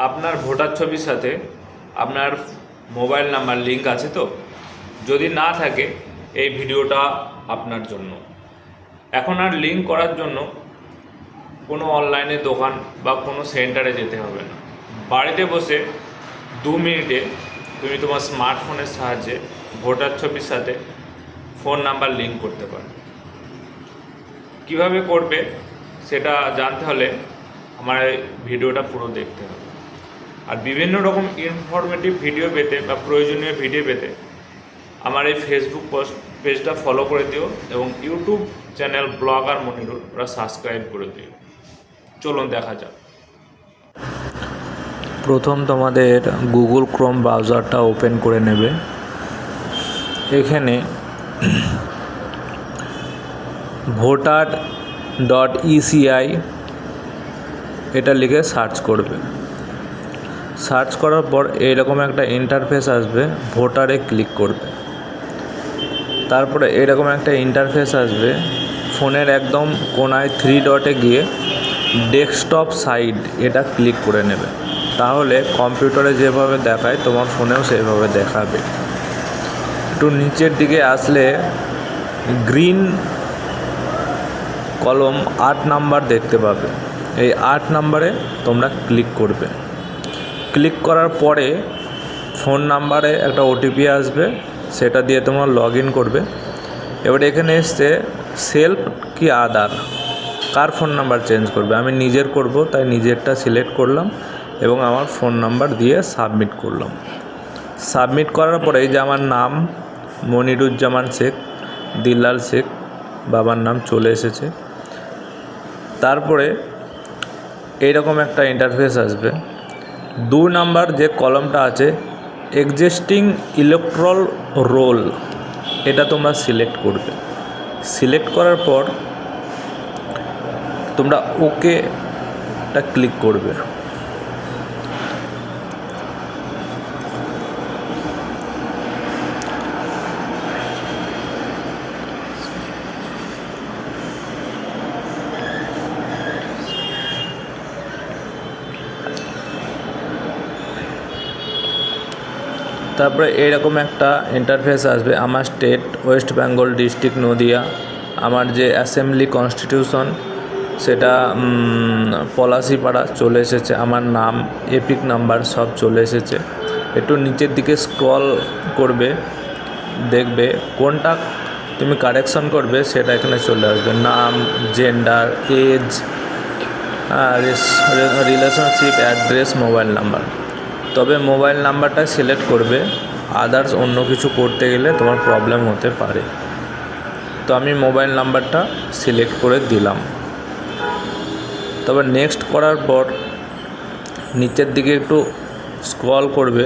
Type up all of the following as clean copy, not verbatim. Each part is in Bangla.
আপনার ভোটার ছবির সাথে আপনার মোবাইল নাম্বার লিঙ্ক আছে তো? যদি না থাকে এই ভিডিওটা আপনার জন্য। এখন আর লিঙ্ক করার জন্য কোনো অনলাইনে দোকান বা কোনো সেন্টারে যেতে হবে না। বাড়িতে বসে 2 মিনিটে তুমি তোমার স্মার্টফোনের সাহায্যে ভোটার ছবির সাথে ফোন নাম্বার লিঙ্ক করতে পারো। কীভাবে করবে সেটা জানতে হলে আমার এই ভিডিওটা পুরো দেখতে হবে। আর বিভিন্ন রকম ইনফরমেটিভ ভিডিও পেতে বা প্রয়োজনীয় ভিডিও পেতে আমার এই ফেসবুক পেজটা ফলো করে দিও এবং ইউটিউব চ্যানেল ব্লগার মনিরুল ওরা সাবস্ক্রাইব করে দিও। চলুন দেখা যাক। প্রথম তোমাদের গুগল ক্রোম ব্রাউজারটা ওপেন করে নেবে। এখানে voter.eci এটা লিখে সার্চ করবে। সার্চ করার পর এইরকম একটা ইন্টারফেস আসবে, ভোটারে ক্লিক করবে। তারপরে এরকম একটা ইন্টারফেস আসবে, ফোনের একদম কোনায় 3 ডটে গিয়ে ডেস্কটপ সাইড এটা ক্লিক করে নেবে। তাহলে কম্পিউটারে যেভাবে দেখায় তোমার ফোনেও সেভাবে দেখাবে। একটু নিচের দিকে আসলে গ্রিন কলম 8 নাম্বার দেখতে পাবে। এই 8 নাম্বারে তোমরা ক্লিক করবে। ক্লিক করার পরে ফোন নাম্বারে একটা ওটিপি আসবে, সেটা দিয়ে তোমরা লগ ইন করবে। এবার এখানে এসছে সেলফ কি আদার, কার ফোন নাম্বার চেঞ্জ করবে। আমি নিজের করব, তাই নিজেরটা সিলেক্ট করলাম এবং আমার ফোন নাম্বার দিয়ে সাবমিট করলাম। সাবমিট করার পরে এই যে আমার নাম মনিরুজ্জামান শেখ, দিল্লাল শেখ বাবার নাম চলে এসেছে। তারপরে এইরকম একটা ইন্টারফেস আসবে। 2 নাম্বার যে কলমটা আছে এক্সিস্টিং ইলেকট্রাল রোল, এটা তোমরা সিলেক্ট করবে। সিলেক্ট করার পর তোমরা ওকেটা ক্লিক করবে। তারপরে এইরকম একটা ইন্টারফেস আসবে, আমার state West Bengal, district Nadia, আমার যে অ্যাসেম্বলি কনস্টিটিউশন সেটা পলাশিপাড়া চলে এসেছে, আমার নাম এপিক নাম্বার সব চলে এসেছে। একটু নিচের দিকে স্ক্রল করবে, দেখবে কোনটা তুমি কারেকশন করবে সেটা এখানে চলে আসবে। নাম, gender, age, relationship, address, mobile number. তবে মোবাইল নাম্বারটা সিলেক্ট করবে, আদার্স অন্য কিছু করতে গেলে তোমার প্রবলেম হতে পারে। তো আমি মোবাইল নাম্বারটা সিলেক্ট করে দিলাম। তবে নেক্সট করার পর নিচের দিকে একটু স্ক্রল করবে।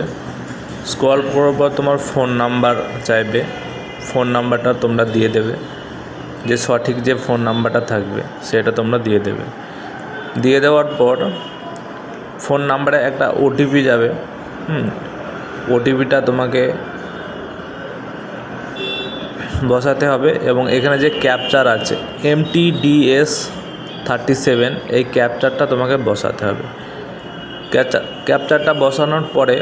স্ক্রল করার পর তোমার ফোন নাম্বার চাইবে, ফোন নাম্বারটা তোমরা দিয়ে দেবে। যে সঠিক যে ফোন নাম্বারটা থাকবে সেটা তোমরা দিয়ে দেবে। দিয়ে দেওয়ার পর ফোন নাম্বারে একটা ওটিপি যাবে। ওটিপিটা তোমাকে বসাতে হবে এবং এখানে যে ক্যাপচার আছে MTDS37, এই ক্যাপচারটা তোমাকে বসাতে হবে। ক্যাপচারটা বসানোর পরে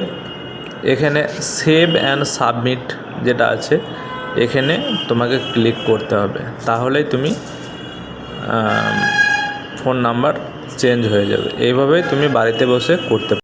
এখানে সেভ অ্যান্ড সাবমিট যেটা আছে এখানে তোমাকে ক্লিক করতে হবে। তাহলেই তুমি ফোন নাম্বার চেঞ্জ হয়ে যাবে। এইভাবেই তুমি বাড়িতে বসে করতে পারো।